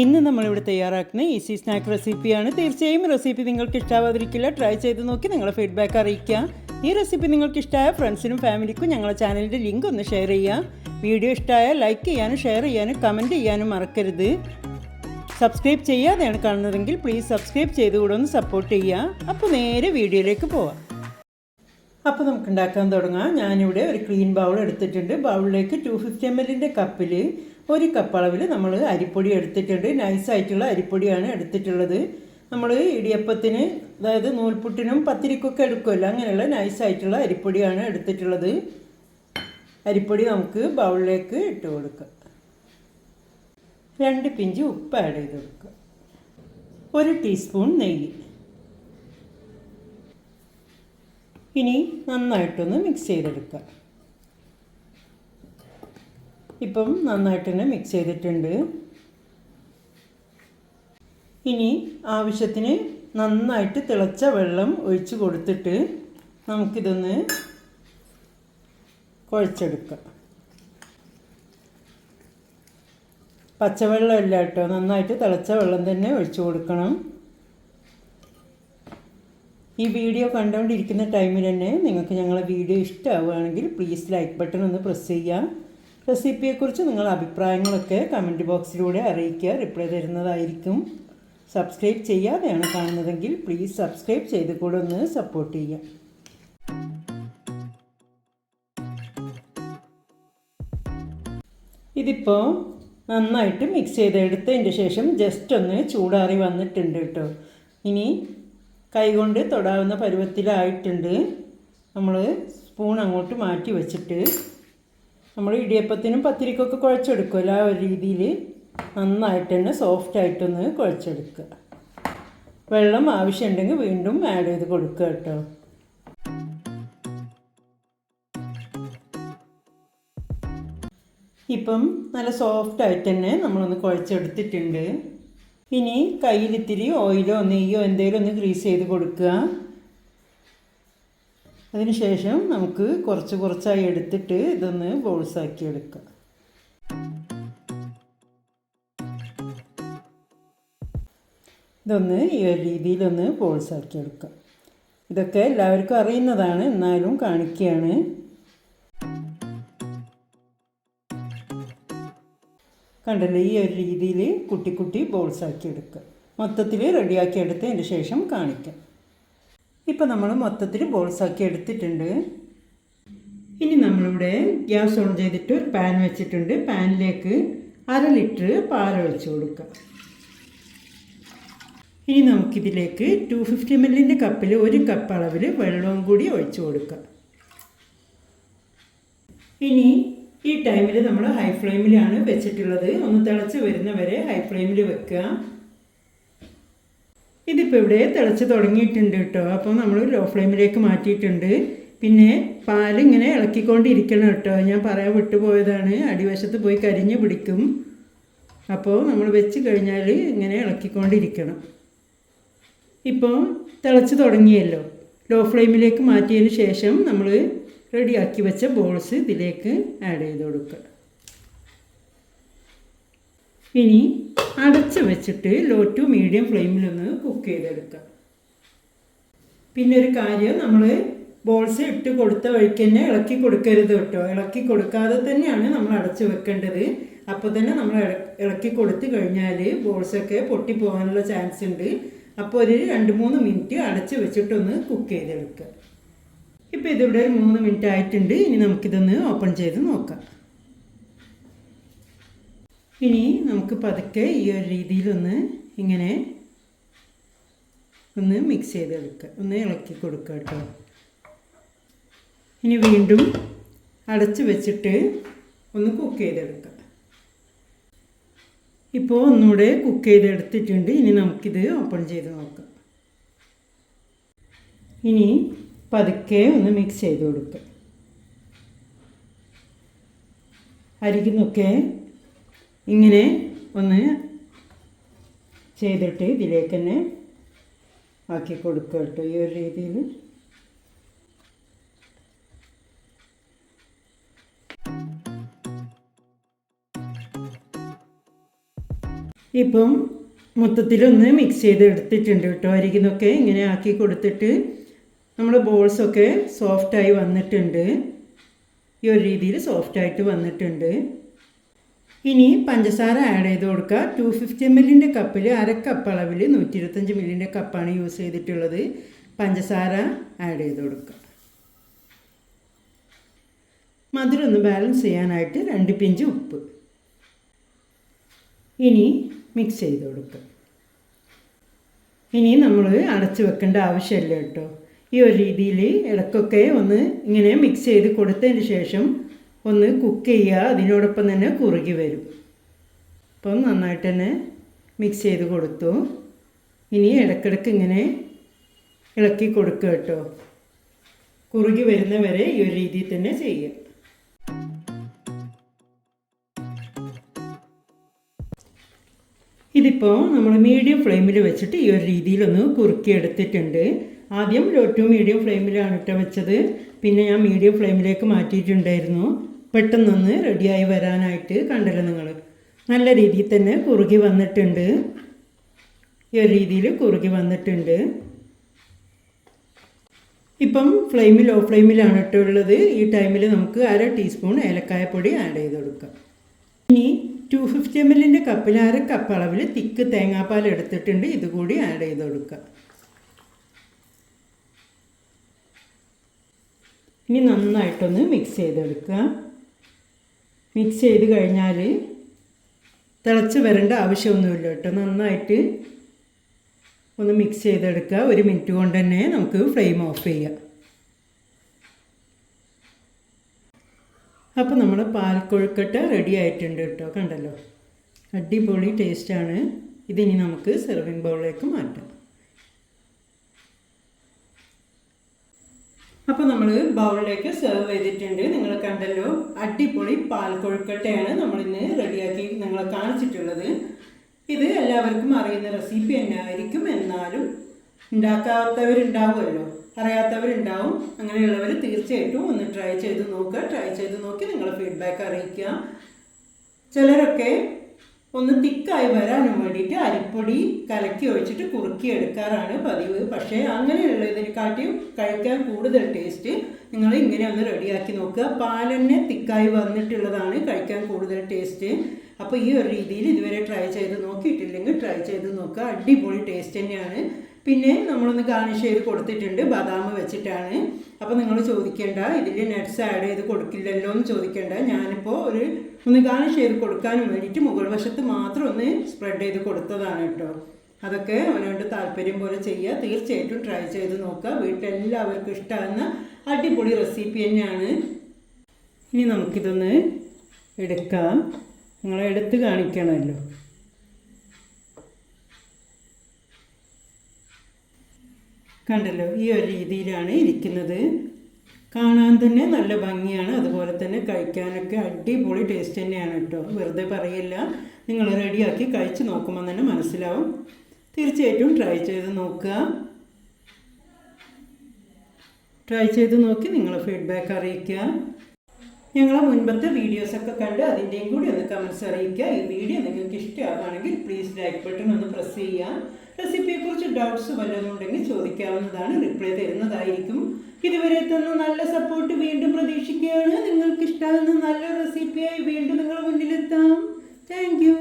ഇന്ന് നമ്മളിവിടെ തയ്യാറാക്കുന്ന ഈസി സ്നാക്ക് റെസിപ്പിയാണ്. തീർച്ചയായും റെസിപ്പി നിങ്ങൾക്ക് ഇഷ്ടമാവാതിരിക്കില്ല. ട്രൈ ചെയ്ത് നോക്കി നിങ്ങളുടെ ഫീഡ്ബാക്ക് അറിയിക്കുക. ഈ റെസിപ്പി നിങ്ങൾക്ക് ഇഷ്ടമായ ഫ്രണ്ട്സിനും ഫാമിലിക്കും ഞങ്ങളുടെ ചാനലിൻ്റെ ലിങ്ക് ഒന്ന് ഷെയർ ചെയ്യുക. വീഡിയോ ഇഷ്ടമായാൽ ലൈക്ക് ചെയ്യാനും ഷെയർ ചെയ്യാനും കമൻറ്റ് ചെയ്യാനും മറക്കരുത്. സബ്സ്ക്രൈബ് ചെയ്യാതെയാണ് കാണുന്നതെങ്കിൽ പ്ലീസ് സബ്സ്ക്രൈബ് ചെയ്തുകൂടെ ഒന്ന് സപ്പോർട്ട് ചെയ്യുക. അപ്പോൾ നേരെ വീഡിയോയിലേക്ക് പോവാം. അപ്പോൾ നമുക്ക് ഉണ്ടാക്കാൻ തുടങ്ങാം. ഞാനിവിടെ ഒരു ക്ലീൻ ബൗൾ എടുത്തിട്ടുണ്ട്. ബൗളിലേക്ക് 250 ml കപ്പിൽ 1 കപ്പ് അളവിൽ നമ്മൾ അരിപ്പൊടി എടുത്തിട്ടുണ്ട്. നൈസായിട്ടുള്ള അരിപ്പൊടിയാണ് എടുത്തിട്ടുള്ളത്. നമ്മൾ ഇടിയപ്പത്തിന്, അതായത് നൂൽപുട്ടിനും പത്തിരിക്കൊക്കെ എടുക്കുമല്ലോ, അങ്ങനെയുള്ള നൈസായിട്ടുള്ള അരിപ്പൊടിയാണ് എടുത്തിട്ടുള്ളത്. അരിപ്പൊടി നമുക്ക് ബൗളിലേക്ക് ഇട്ട് കൊടുക്കാം. 2 പിഞ്ച് ഉപ്പ് ആഡ് ചെയ്ത് കൊടുക്കുക. 1 ടീസ്പൂൺ നെയ്യ്. ഇനി നന്നായിട്ടൊന്ന് മിക്സ് ചെയ്തെടുക്കുക. ഇപ്പം നന്നായിട്ട് തന്നെ മിക്സ് ചെയ്തിട്ടുണ്ട്. ഇനി ആവശ്യത്തിന് നന്നായിട്ട് തിളച്ച വെള്ളം ഒഴിച്ച് കൊടുത്തിട്ട് നമുക്കിതൊന്ന് കുഴച്ചെടുക്കാം. പച്ചവെള്ളമല്ല കേട്ടോ, നന്നായിട്ട് തിളച്ച വെള്ളം തന്നെ ഒഴിച്ചു കൊടുക്കണം. ഈ വീഡിയോ കണ്ടുകൊണ്ടിരിക്കുന്ന ടൈമിൽ തന്നെ നിങ്ങൾക്ക് ഞങ്ങളെ വീഡിയോ ഇഷ്ടമാവുകയാണെങ്കിൽ പ്ലീസ് ലൈക്ക് ബട്ടൺ ഒന്ന് പ്രസ് ചെയ്യുക. റെസിപ്പിയെക്കുറിച്ച് നിങ്ങളുടെ അഭിപ്രായങ്ങളൊക്കെ കമൻറ്റ് ബോക്സിലൂടെ അറിയിക്കുക. റിപ്ലൈ തരുന്നതായിരിക്കും. സബ്സ്ക്രൈബ് ചെയ്യാതെയാണ് കാണുന്നതെങ്കിൽ പ്ലീസ് സബ്സ്ക്രൈബ് ചെയ്ത് കൂടെ ഒന്ന് സപ്പോർട്ട് ചെയ്യുക. ഇതിപ്പോൾ നന്നായിട്ട് മിക്സ് ചെയ്തെടുത്തതിൻ്റെ ശേഷം ജസ്റ്റ് ഒന്ന് ചൂടാറി വന്നിട്ടുണ്ട് കേട്ടോ. ഇനി കൈകൊണ്ട് തൊടാവുന്ന പരുവത്തിലായിട്ടുണ്ട്. നമ്മൾ സ്പൂൺ അങ്ങോട്ട് മാറ്റി വെച്ചിട്ട് നമ്മൾ ഇടിയപ്പത്തിനും പത്തിരിക്കൊക്കെ കുഴച്ചെടുക്കുമല്ലോ, ആ ഒരു രീതിയിൽ നന്നായിട്ട് തന്നെ സോഫ്റ്റായിട്ടൊന്ന് കുഴച്ചെടുക്കുക. വെള്ളം ആവശ്യമുണ്ടെങ്കിൽ വീണ്ടും ആഡ് ചെയ്ത് കൊടുക്കുക കേട്ടോ. ഇപ്പം നല്ല സോഫ്റ്റായിട്ട് തന്നെ നമ്മളൊന്ന് കുഴച്ചെടുത്തിട്ടുണ്ട്. ഇനി കയ്യിൽ ഇത്തിരി ഓയിലോ നെയ്യോ എന്തെങ്കിലും ഒന്ന് ഗ്രീസ് ചെയ്ത് കൊടുക്കുക. അതിനുശേഷം നമുക്ക് കുറച്ച് കുറച്ചായി എടുത്തിട്ട് ഇതൊന്ന് ബോൾസാക്കി എടുക്കുക. ഇതൊന്ന് ഈ ഒരു രീതിയിലൊന്ന് ബോൾസാക്കി എടുക്കുക. ഇതൊക്കെ എല്ലാവർക്കും അറിയുന്നതാണ്, എന്നാലും കാണിക്കുകയാണ്. കണ്ടല്ലോ, ഈ ഒരു രീതിയിൽ കുട്ടി കുട്ടി ബോൾസാക്കി എടുക്കുക. മൊത്തത്തിൽ റെഡിയാക്കി എടുത്തതിന് ശേഷം കാണിക്കാം. ഇപ്പോൾ നമ്മൾ മൊത്തത്തിൽ ബോൾസാക്കി എടുത്തിട്ടുണ്ട്. ഇനി നമ്മളിവിടെ ഗ്യാസ് ഓൺ ചെയ്തിട്ട് ഒരു പാൻ വെച്ചിട്ടുണ്ട്. പാനിലേക്ക് 1/2 ലിറ്റർ പാലൊഴിച്ച് കൊടുക്കുക. ഇനി നമുക്കിതിലേക്ക് 250 ml കപ്പിൽ 1 കപ്പ് അളവിൽ വെള്ളവും കൂടി ഒഴിച്ച് കൊടുക്കുക. ഇനി ഈ ടൈമിൽ നമ്മൾ ഹൈ ഫ്ലെയിമിലാണ് വെച്ചിട്ടുള്ളത്. ഒന്ന് തിളച്ച് വരുന്നവരെ ഹൈ ഫ്ലെയിമിൽ വെക്കുക. ഇതിപ്പോൾ ഇവിടെ തിളച്ച് തുടങ്ങിയിട്ടുണ്ട് കേട്ടോ. അപ്പോൾ നമ്മൾ ലോ ഫ്ലെയിമിലേക്ക് മാറ്റിയിട്ടുണ്ട്. പിന്നെ പാലിങ്ങനെ ഇളക്കിക്കൊണ്ടിരിക്കണം കേട്ടോ. ഞാൻ പറയാൻ വിട്ടുപോയതാണ്, അടിവശത്ത് പോയി കരിഞ്ഞ് പിടിക്കും. അപ്പോൾ നമ്മൾ വെച്ച് കഴിഞ്ഞാൽ ഇങ്ങനെ ഇളക്കിക്കൊണ്ടിരിക്കണം. ഇപ്പോൾ തിളച്ച് തുടങ്ങിയല്ലോ. ലോ ഫ്ലെയിമിലേക്ക് മാറ്റിയതിന് ശേഷം നമ്മൾ റെഡിയാക്കി വെച്ച ബോൾസ് ഇതിലേക്ക് ആഡ് ചെയ്ത് കൊടുക്കുക. ഇനി അടച്ച് വെച്ചിട്ട് ലോ ടു മീഡിയം ഫ്ലെയിമിലൊന്ന് കുക്ക് ചെയ്തെടുക്കുക. പിന്നെ ഒരു കാര്യം, നമ്മൾ ബോൾസ് ഇട്ട് കൊടുത്ത വഴിക്ക് തന്നെ ഇളക്കി കൊടുക്കരുത് കേട്ടോ. ഇളക്കി കൊടുക്കാതെ തന്നെയാണ് നമ്മൾ അടച്ച് വെക്കേണ്ടത്. അപ്പോൾ തന്നെ നമ്മൾ ഇളക്കി കൊടുത്തു കഴിഞ്ഞാൽ ബോൾസൊക്കെ പൊട്ടിപ്പോകാനുള്ള ചാൻസ് ഉണ്ട്. അപ്പോൾ ഒരു 2-3 മിനിറ്റ് അടച്ച് വെച്ചിട്ടൊന്ന് കുക്ക് ചെയ്തെടുക്കുക. ഇപ്പോൾ ഇതിവിടെ ഒരു 3 മിനിറ്റ് ആയിട്ടുണ്ട്. ഇനി നമുക്കിതൊന്ന് ഓപ്പൺ ചെയ്ത് നോക്കാം. ഇനി നമുക്ക് പതുക്കെ ഈ ഒരു രീതിയിലൊന്ന് ഇങ്ങനെ ഒന്ന് മിക്സ് ചെയ്തെടുക്കുക, ഒന്ന് ഇളക്കി കൊടുക്കുക കേട്ടോ. ഇനി വീണ്ടും അടച്ച് വെച്ചിട്ട് ഒന്ന് കുക്ക് ചെയ്തെടുക്കുക. ഇപ്പോൾ ഒന്നുകൂടെ കുക്ക് ചെയ്തെടുത്തിട്ടുണ്ട്. ഇനി നമുക്കിത് ഓപ്പൺ ചെയ്ത് നോക്കാം. ഇനി പതുക്കെ ഒന്ന് മിക്സ് ചെയ്ത് കൊടുക്കുക. അരികുന്നൊക്കെ ഇങ്ങനെ ഒന്ന് ചെയ്തിട്ട് ഇതിലേക്ക് തന്നെ ആക്കി കൊടുക്കുക കേട്ടോ. ഈ ഒരു രീതിയിൽ ഇപ്പം മൊത്തത്തിലൊന്ന് മിക്സ് ചെയ്ത് എടുത്തിട്ടുണ്ട് കേട്ടോ. അരികിന്നൊക്കെ ഇങ്ങനെ ആക്കി കൊടുത്തിട്ട് നമ്മുടെ ബോൾസൊക്കെ സോഫ്റ്റായി വന്നിട്ടുണ്ട്. ഈ ഒരു രീതിയിൽ സോഫ്റ്റായിട്ട് വന്നിട്ടുണ്ട്. ഇനി പഞ്ചസാര ആഡ് ചെയ്ത് കൊടുക്കുക. 250 ml കപ്പിൽ അരക്കപ്പ് അളവിൽ 125 ml കപ്പാണ് യൂസ് ചെയ്തിട്ടുള്ളത്. പഞ്ചസാര ആഡ് ചെയ്ത് കൊടുക്കുക. മധുരം ഒന്ന് ബാലൻസ് ചെയ്യാനായിട്ട് 2 പിഞ്ച് ഉപ്പ്. ഇനി മിക്സ് ചെയ്ത് കൊടുക്കുക. ഇനി നമ്മൾ അടച്ച് വെക്കേണ്ട ആവശ്യമില്ല കേട്ടോ. ഈ ഒരു രീതിയിൽ ഇടയ്ക്കൊക്കെ ഒന്ന് ഇങ്ങനെ മിക്സ് ചെയ്ത് കൊടുത്തതിന് ശേഷം ഒന്ന് കുക്ക് ചെയ്യുക. അതിനോടൊപ്പം തന്നെ കുറുകി വരും. അപ്പം നന്നായിട്ട് തന്നെ മിക്സ് ചെയ്ത് കൊടുത്തു. ഇനി ഇടയ്ക്കിടയ്ക്ക് ഇങ്ങനെ ഇളക്കി കൊടുക്കുക കേട്ടോ. കുറുകി വരുന്ന വരെ ഈ ഒരു രീതിയിൽ തന്നെ ചെയ്യുക. ഇതിപ്പോൾ നമ്മൾ മീഡിയം ഫ്ലെയിമിൽ വെച്ചിട്ട് ഈ ഒരു രീതിയിലൊന്ന് കുറുക്കി എടുത്തിട്ടുണ്ട്. ആദ്യം ലോ ടു മീഡിയം ഫ്ലെയിമിലാണ് ഇട്ട് വെച്ചത്. പിന്നെ ഞാൻ മീഡിയം ഫ്ലെയിമിലേക്ക് മാറ്റിയിട്ടുണ്ടായിരുന്നു. പെട്ടെന്നൊന്ന് റെഡിയായി വരാനായിട്ട്. കണ്ടല്ലോ നിങ്ങൾ, നല്ല രീതിയിൽ തന്നെ കുറുകി വന്നിട്ടുണ്ട്. ഈ ഒരു രീതിയിൽ കുറുകി വന്നിട്ടുണ്ട്. ഇപ്പം ലോ ഫ്ലെയിമിലാണ് ഇട്ടുള്ളത്. ഈ ടൈമിൽ നമുക്ക് 1/2 ടീസ്പൂൺ ഏലക്കായപ്പൊടി ആഡ് ചെയ്ത് കൊടുക്കാം. ഇനി 250 ml കപ്പിൽ 1/2 കപ്പ് അളവിൽ തിക്ക് തേങ്ങാപ്പാൽ എടുത്തിട്ടുണ്ട്. ഇതുകൂടി ആഡ് ചെയ്ത് കൊടുക്കുക. ഇനി നന്നായിട്ടൊന്ന് മിക്സ് ചെയ്തെടുക്കുക. മിക്സ് ചെയ്ത് കഴിഞ്ഞാൽ തിളച്ച് വരേണ്ട ആവശ്യമൊന്നുമില്ല കേട്ടോ. നന്നായിട്ട് ഒന്ന് മിക്സ് ചെയ്തെടുക്കുക. 1 മിനിറ്റ് കൊണ്ട് തന്നെ നമുക്ക് ഫ്ലെയിം ഓഫ് ചെയ്യാം. അപ്പോൾ നമ്മുടെ പാൽക്കൊഴുക്കട്ട റെഡി ആയിട്ടുണ്ട് കേട്ടോ. കണ്ടല്ലോ, അടിപൊളി ടേസ്റ്റാണ്. ഇതിനി നമുക്ക് സെർവിങ് ബൗളിലേക്ക് മാറ്റാം. അപ്പോൾ നമ്മൾ ബൗളിലേക്ക് സെർവ് ചെയ്തിട്ടുണ്ട്. നിങ്ങൾ കണ്ടല്ലോ, അടിപൊളി പാൽക്കൊഴുക്കട്ടയാണ് നമ്മളിന്ന് റെഡിയാക്കി നിങ്ങളെ കാണിച്ചിട്ടുള്ളത്. ഇത് എല്ലാവർക്കും അറിയുന്ന റെസിപ്പി തന്നെ ആയിരിക്കും. എന്നാലും ഉണ്ടാക്കാത്തവരുണ്ടാവുമല്ലോ, അറിയാത്തവരുണ്ടാവും. അങ്ങനെയുള്ളവർ തീർച്ചയായിട്ടും ഒന്ന് ട്രൈ ചെയ്ത് നോക്കുക. ട്രൈ ചെയ്ത് നോക്കി നിങ്ങളുടെ ഫീഡ്ബാക്ക് അറിയിക്കുക. ചിലരൊക്കെ ഒന്ന് തിക്കായി വരാനും വേണ്ടിയിട്ട് അരിപ്പൊടി കലക്കി ഒഴിച്ചിട്ട് കുറുക്കി എടുക്കാറാണ് പതിവ്. പക്ഷേ അങ്ങനെയുള്ളതിനെക്കാട്ടിയും കഴിക്കാൻ കൂടുതൽ ടേസ്റ്റ് നിങ്ങൾ ഇങ്ങനെ ഒന്ന് റെഡിയാക്കി നോക്കുക. പാലന്നെ തിക്കായി വന്നിട്ടുള്ളതാണ് കഴിക്കാൻ കൂടുതൽ ടേസ്റ്റ്. അപ്പോൾ ഈ ഒരു രീതിയിൽ ഇതുവരെ ട്രൈ ചെയ്ത് നോക്കിയിട്ടില്ലെങ്കിൽ ട്രൈ ചെയ്ത് നോക്കുക. അടിപൊളി ടേസ്റ്റ് തന്നെയാണ്. പിന്നെ നമ്മളൊന്ന് ഗാർണിഷ് ചെയ്ത് കൊടുത്തിട്ടുണ്ട്, ബദാം വെച്ചിട്ടാണ്. അപ്പോൾ നിങ്ങൾ ചോദിക്കേണ്ട ഇതിൽ നട്ട്സ് ആഡ് ചെയ്ത് കൊടുക്കില്ലല്ലോ എന്ന് ചോദിക്കേണ്ട. ഞാനിപ്പോൾ ഒന്ന് ഗാർണിഷ് ചെയ്ത് കൊടുക്കാനും വേണ്ടിയിട്ട് മുകൾ വശത്ത് മാത്രം ഒന്ന് സ്പ്രെഡ് ചെയ്ത് കൊടുത്തതാണ് കേട്ടോ. അതൊക്കെ അവനോട് താല്പര്യം പോലെ ചെയ്യുക. തീർച്ചയായിട്ടും ട്രൈ ചെയ്ത് നോക്കുക. വീട്ടിലെല്ലാവർക്കും ഇഷ്ടമാകുന്ന അടിപൊളി റെസിപ്പി തന്നെയാണ്. ഇനി നമുക്കിതൊന്ന് എടുക്കാം. നിങ്ങളെ എടുത്ത് കാണിക്കണമല്ലോ. കണ്ടല്ലോ, ഈ ഒരു രീതിയിലാണ് ഇരിക്കുന്നത്. കാണാൻ തന്നെ നല്ല ഭംഗിയാണ്. അതുപോലെ തന്നെ കഴിക്കാനൊക്കെ അടിപൊളി ടേസ്റ്റ് തന്നെയാണ് കേട്ടോ. വെറുതെ പറയില്ല. നിങ്ങൾ റെഡിയാക്കി കഴിച്ച് നോക്കുമ്പോൾ തന്നെ മനസ്സിലാവും. തീർച്ചയായിട്ടും ട്രൈ ചെയ്ത് നോക്കുക. ട്രൈ ചെയ്ത് നോക്കി നിങ്ങളെ ഫീഡ്ബാക്ക് അറിയിക്കുക. ഞങ്ങളെ മുൻപത്തെ വീഡിയോസൊക്കെ കണ്ട് അതിൻ്റെയും കൂടി ഒന്ന് കമൻസ് അറിയിക്കുക. ഈ വീഡിയോ നിങ്ങൾക്ക് ഇഷ്ടമാകുകയാണെങ്കിൽ പ്ലീസ് ലൈക്ക് ബട്ടൺ ഒന്ന് പ്രസ് ചെയ്യുക. റെസിപ്പിയെക്കുറിച്ച് ഡൗട്ട്സ് വല്ലതും ഉണ്ടെങ്കിൽ ചോദിക്കാവുന്നതാണ്. റിപ്ലൈ തരുന്നതായിരിക്കും. ഇതുവരെ തന്ന നല്ല സപ്പോർട്ട് വീണ്ടും പ്രതീക്ഷിക്കുകയാണ്. നിങ്ങൾക്ക് ഇഷ്ടമാകുന്ന നല്ല റെസിപ്പിയായി വീണ്ടും നിങ്ങളുടെ മുന്നിലെത്താം. Thank you.